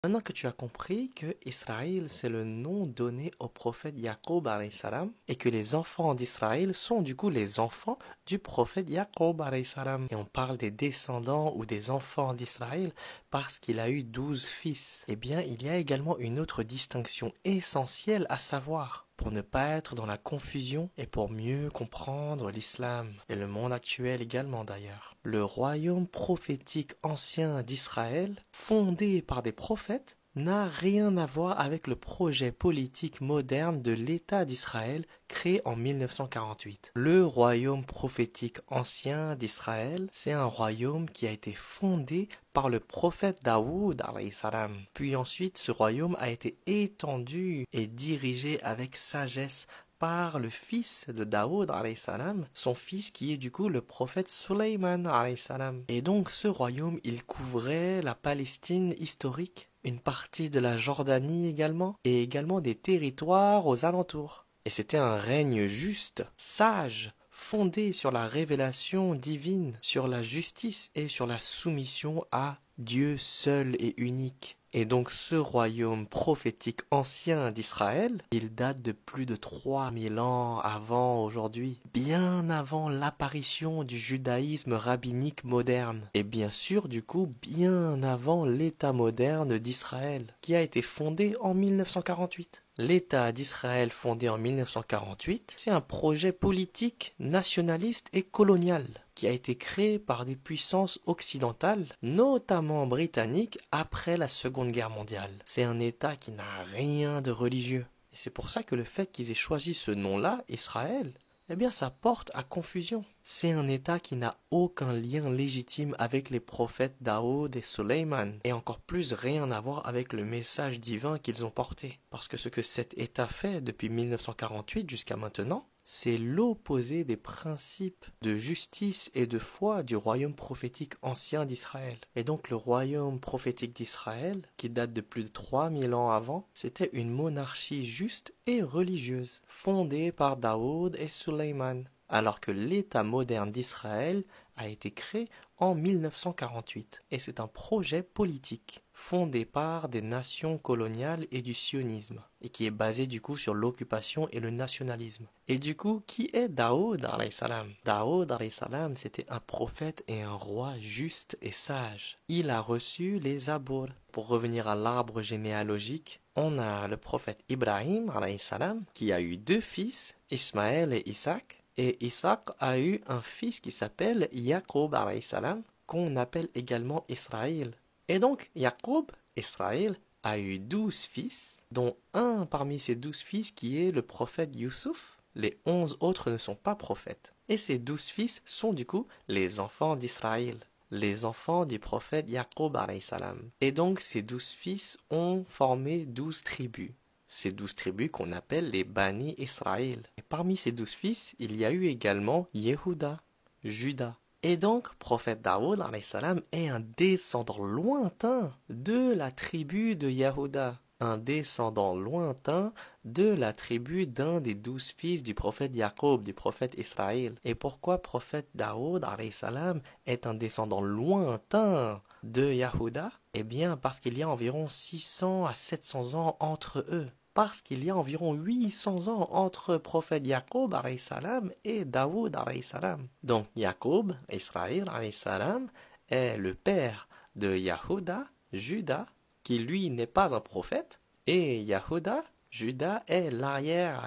Maintenant que tu as compris que Israël, c'est le nom donné au prophète Yaqub alayhi salam, et que les enfants d'Israël sont du coup les enfants du prophète Yaqub alayhi salam. Et on parle des descendants ou des enfants d'Israël parce qu'il a eu 12 fils. Eh bien, il y a également une autre distinction essentielle à savoir, pour ne pas être dans la confusion et pour mieux comprendre l'islam et le monde actuel également d'ailleurs. Le royaume prophétique ancien d'Israël, fondé par des prophètes, n'a rien à voir avec le projet politique moderne de l'État d'Israël créé en 1948. Le royaume prophétique ancien d'Israël, c'est un royaume qui a été fondé par le prophète Daoud alayhi salam. Puis ensuite, ce royaume a été étendu et dirigé avec sagesse par le fils de Daoud alayhi salam, son fils qui est du coup le prophète Sulayman alayhi salam. Et donc ce royaume, il couvrait la Palestine historique, une partie de la Jordanie également, et également des territoires aux alentours. Et c'était un règne juste, sage, fondé sur la révélation divine, sur la justice et sur la soumission à Dieu seul et unique. Et donc ce royaume prophétique ancien d'Israël, il date de plus de 3000 ans avant aujourd'hui, bien avant l'apparition du judaïsme rabbinique moderne. Et bien sûr, du coup, bien avant l'État moderne d'Israël, qui a été fondé en 1948. L'État d'Israël fondé en 1948, c'est un projet politique, nationaliste et colonial qui a été créé par des puissances occidentales, notamment britanniques, après la Seconde Guerre mondiale. C'est un État qui n'a rien de religieux. Et c'est pour ça que le fait qu'ils aient choisi ce nom-là, Israël, eh bien ça porte à confusion. C'est un État qui n'a aucun lien légitime avec les prophètes Daoud et Sulayman, et encore plus rien à voir avec le message divin qu'ils ont porté. Parce que ce que cet État fait depuis 1948 jusqu'à maintenant, c'est l'opposé des principes de justice et de foi du royaume prophétique ancien d'Israël. Et donc le royaume prophétique d'Israël, qui date de plus de 3000 ans avant, c'était une monarchie juste et religieuse, fondée par Daoud et Sulayman, alors que l'État moderne d'Israël a été créé en 1948. Et c'est un projet politique fondé par des nations coloniales et du sionisme, et qui est basé du coup sur l'occupation et le nationalisme. Et du coup, qui est Daoud alayhi salam? Daoud alayhi salam, c'était un prophète et un roi juste et sage. Il a reçu les Zabour. Pour revenir à l'arbre généalogique, on a le prophète Ibrahim alayhi salam, qui a eu deux fils, Ismaël et Isaac. Et Isaac a eu un fils qui s'appelle Yaqub alayhi salam, qu'on appelle également Israël. Et donc, Yaqub, Israël, a eu 12 fils, dont un parmi ces 12 fils qui est le prophète Youssouf. Les 11 autres ne sont pas prophètes. Et ces 12 fils sont du coup les enfants d'Israël, les enfants du prophète Yaqub alayhi salam. Et donc, ces 12 fils ont formé 12 tribus. Ces 12 tribus qu'on appelle les Bani Israël. Et parmi ces 12 fils, il y a eu également Yehuda, Juda. Et donc, prophète Daoud alayhi salam est un descendant lointain de la tribu de Yehuda, un descendant lointain de la tribu d'un des 12 fils du prophète Jacob, du prophète Israël. Et pourquoi prophète Daoud alayhi salam est un descendant lointain de Yehuda? Eh bien, parce qu'il y a environ 600 à 700 ans entre eux. Parce qu'il y a environ 800 ans entre prophète Jacob alayhi salam et Daoud alayhi salam. Donc Jacob, Israël alayhi salam, est le père de Yehuda, Juda, qui lui n'est pas un prophète, et Yehuda, Juda est l'arrière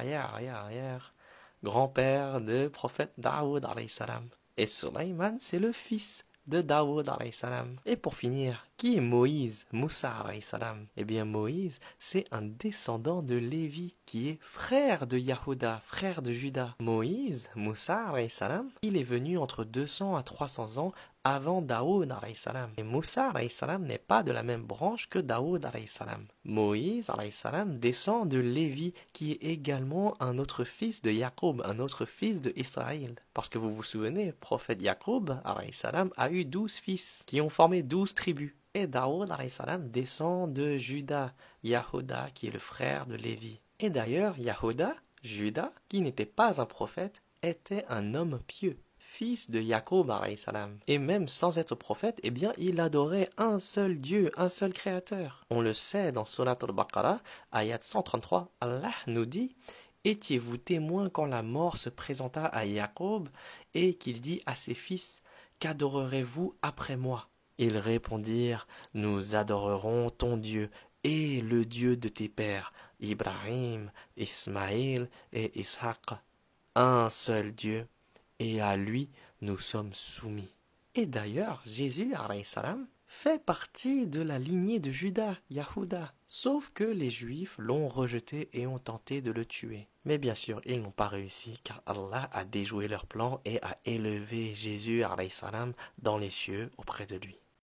grand-père de prophète Daoud alayhi salam. Et Sulayman, c'est le fils de Daoud alayhi salam. Et pour finir, qui est Moïse, Moussa alayhi salam? Eh bien Moïse, c'est un descendant de Lévi, qui est frère de Yehuda, frère de Juda. Moïse, Moussa alayhi salam, il est venu entre 200 à 300 ans avant Daoud alayhi salam. Et Moussa alayhi salam n'est pas de la même branche que Daoud alayhi salam. Moïse alayhi salam descend de Lévi, qui est également un autre fils de Jacob, un autre fils de Israël. Parce que vous vous souvenez, prophète Jacob alayhi salam a eu 12 fils, qui ont formé 12 tribus. Et Daoud alayhi salam descend de Juda, Yehuda, qui est le frère de Lévi. Et d'ailleurs, Yehuda, Juda, qui n'était pas un prophète, était un homme pieux, fils de Yacoub alayhi salam. Et même sans être prophète, eh bien, il adorait un seul Dieu, un seul créateur. On le sait dans Surat al-Baqarah, ayat 133, Allah nous dit: étiez-vous témoins quand la mort se présenta à Yacoub et qu'il dit à ses fils: qu'adorerez-vous après moi? Ils répondirent: nous adorerons ton Dieu et le Dieu de tes pères, Ibrahim, Ismaïl et Ishaq. Un seul Dieu, et à lui nous sommes soumis. Et d'ailleurs, Jésus, alayhi salam, fait partie de la lignée de Judas, Yahuda. Sauf que les Juifs l'ont rejeté et ont tenté de le tuer. Mais bien sûr, ils n'ont pas réussi car Allah a déjoué leur plan et a élevé Jésus, alayhi salam, dans les cieux auprès de lui.